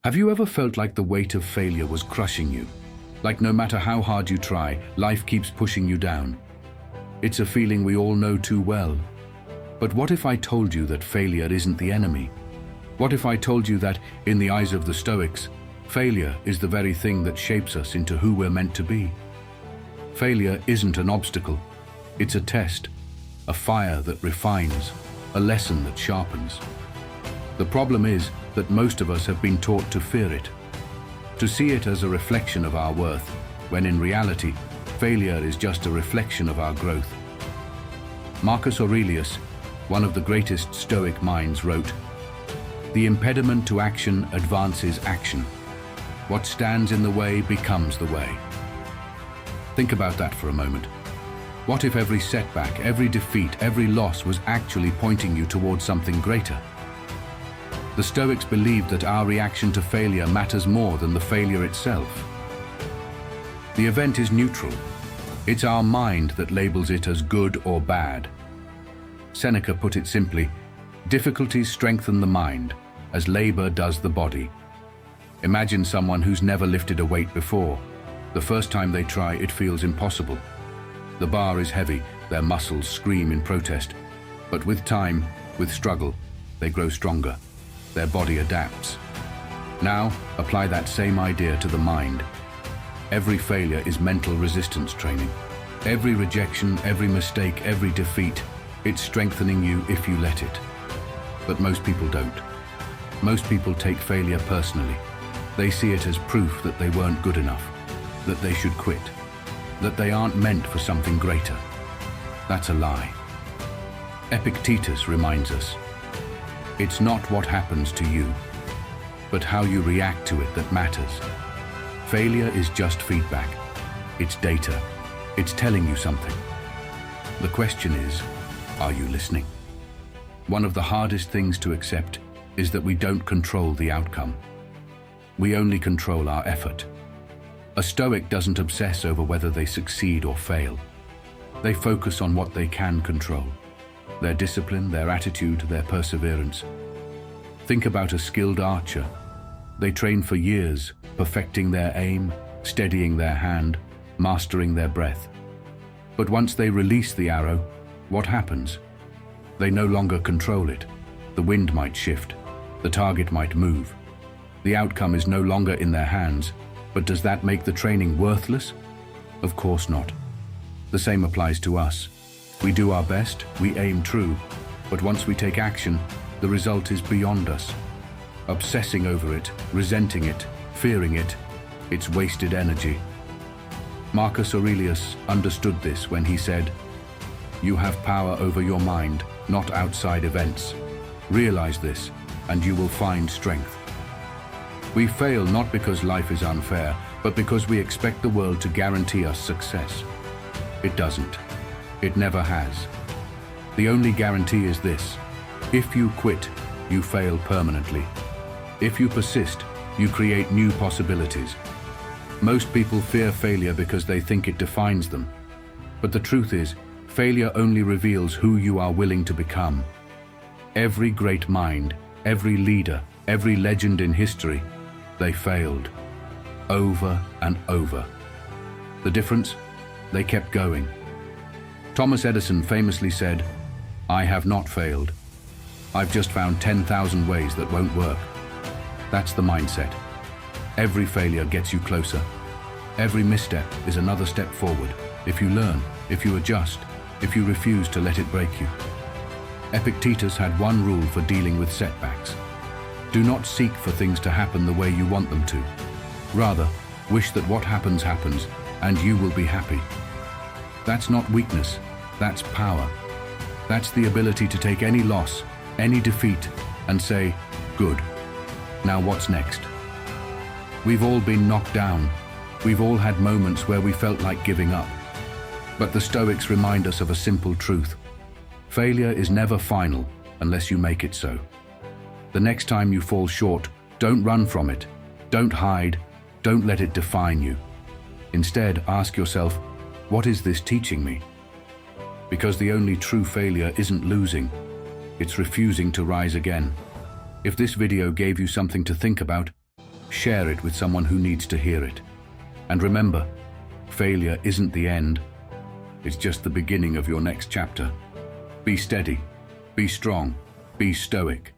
Have you ever felt like the weight of failure was crushing you? Like no matter how hard you try, life keeps pushing you down? It's a feeling we all know too well. But what if I told you that failure isn't the enemy? What if I told you that, in the eyes of the Stoics, failure is the very thing that shapes us into who we're meant to be? Failure isn't an obstacle. It's a test, a fire that refines, a lesson that sharpens. The problem is that most of us have been taught to fear it, to see it as a reflection of our worth, when in reality, failure is just a reflection of our growth. Marcus Aurelius, one of the greatest Stoic minds, wrote, "The impediment to action advances action. What stands in the way becomes the way." Think about that for a moment. What if every setback, every defeat, every loss was actually pointing you towards something greater? The Stoics believed that our reaction to failure matters more than the failure itself. The event is neutral. It's our mind that labels it as good or bad. Seneca put it simply, difficulties strengthen the mind, as labor does the body. Imagine someone who's never lifted a weight before. The first time they try, it feels impossible. The bar is heavy, their muscles scream in protest. But with time, with struggle, they grow stronger. Their body adapts. Now, apply that same idea to the mind. Every failure is mental resistance training. Every rejection, every mistake, every defeat, it's strengthening you if you let it. But most people don't. Most people take failure personally. They see it as proof that they weren't good enough, that they should quit, that they aren't meant for something greater. That's a lie. Epictetus reminds us, it's not what happens to you, but how you react to it that matters. Failure is just feedback. It's data. It's telling you something. The question is, are you listening? One of the hardest things to accept is that we don't control the outcome. We only control our effort. A Stoic doesn't obsess over whether they succeed or fail. They focus on what they can control. Their discipline, their attitude, their perseverance. Think about a skilled archer. They train for years, perfecting their aim, steadying their hand, mastering their breath. But once they release the arrow, what happens? They no longer control it. The wind might shift. The target might move. The outcome is no longer in their hands. But does that make the training worthless? Of course not. The same applies to us. We do our best, we aim true, but once we take action, the result is beyond us. Obsessing over it, resenting it, fearing it, it's wasted energy. Marcus Aurelius understood this when he said, "You have power over your mind, not outside events. Realize this, and you will find strength." We fail not because life is unfair, but because we expect the world to guarantee us success. It doesn't. It never has. The only guarantee is this: if you quit, you fail permanently. If you persist, you create new possibilities. Most people fear failure because they think it defines them. But the truth is, failure only reveals who you are willing to become. Every great mind, every leader, every legend in history, they failed. Over and over. The difference? They kept going. Thomas Edison famously said, "I have not failed. I've just found 10,000 ways that won't work." That's the mindset. Every failure gets you closer. Every misstep is another step forward. If you learn, if you adjust, if you refuse to let it break you. Epictetus had one rule for dealing with setbacks. Do not seek for things to happen the way you want them to. Rather, wish that what happens happens, and you will be happy. That's not weakness, that's power. That's the ability to take any loss, any defeat, and say, "Good. Now what's next?" We've all been knocked down. We've all had moments where we felt like giving up. But the Stoics remind us of a simple truth. Failure is never final unless you make it so. The next time you fall short, don't run from it. Don't hide. Don't let it define you. Instead, ask yourself, what is this teaching me? Because the only true failure isn't losing. It's refusing to rise again. If this video gave you something to think about, share it with someone who needs to hear it. And remember, failure isn't the end. It's just the beginning of your next chapter. Be steady, be strong, be stoic.